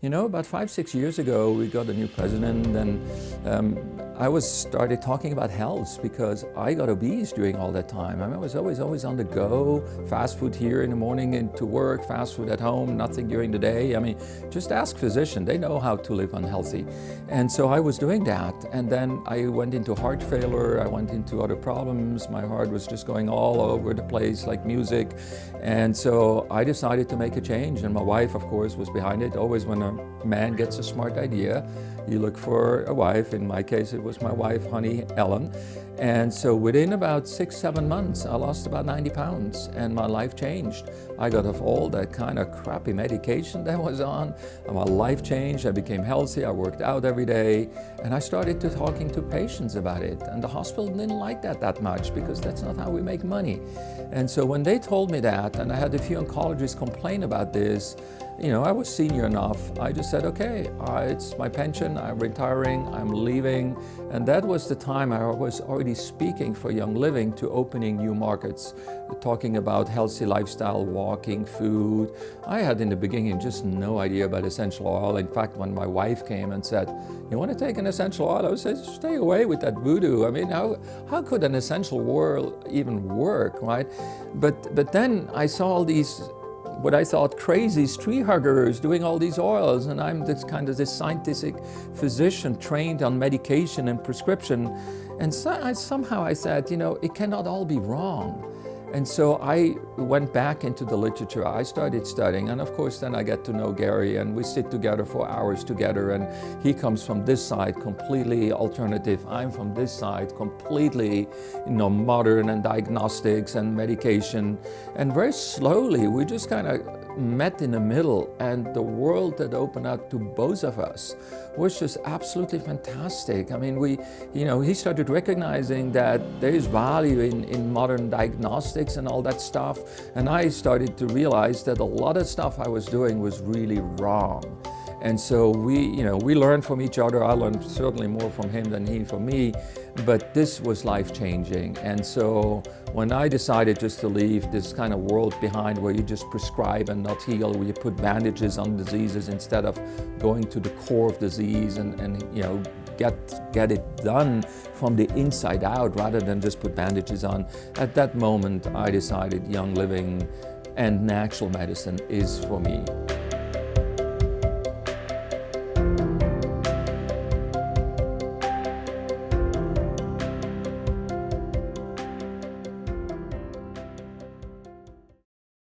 You know, about 5-6 years ago, we got a new president, and I started talking about health because I got obese during all that time. I mean, I was always on the go, fast food here in the morning and to work, fast food at home, nothing during the day. I mean, just ask physician, they know how to live unhealthy. And so I was doing that, and then I went into heart failure, I went into other problems, my heart was just going all over the place like music. And so I decided to make a change, and my wife, of course, was behind it. Always when a man gets a smart idea, you look for a wife. In my case, it was my wife, honey, Ellen. And so within about 6-7 months, I lost about 90 pounds and my life changed. I got off all that kind of crappy medication that I was on, and my life changed. I became healthy, I worked out every day, and I started talking to patients about it. And the hospital didn't like that much because that's not how we make money. And so when they told me that, and I had a few oncologists complain about this, you know, I was senior enough, I just said, okay, it's my pension, I'm retiring, I'm leaving. And that was the time I was already speaking for Young Living to opening new markets, talking about healthy lifestyle, walking, food. I had in the beginning just no idea about essential oil. In fact, when my wife came and said, you want to take an essential oil? I would say, stay away with that voodoo. I mean, how could an essential oil even work, right? But then I saw all these what I thought crazy tree huggers doing all these oils, and I'm this scientific physician trained on medication and prescription, and somehow I said, you know, it cannot all be wrong. And so I went back into the literature. I started studying, and of course then I get to know Gary, and we sit together for hours together, and he comes from this side completely alternative. I'm from this side completely, you know, modern and diagnostics and medication. And very slowly we just kind of met in the middle, and the world that opened up to both of us was just absolutely fantastic. I mean, he started recognizing that there is value in modern diagnostics and all that stuff, and I started to realize that a lot of stuff I was doing was really wrong. And so we learned from each other. I learned certainly more from him than he from me, but this was life-changing. And so when I decided just to leave this kind of world behind where you just prescribe and not heal, where you put bandages on diseases instead of going to the core of disease and you know, get it done from the inside out rather than just put bandages on, at that moment I decided Young Living and natural medicine is for me.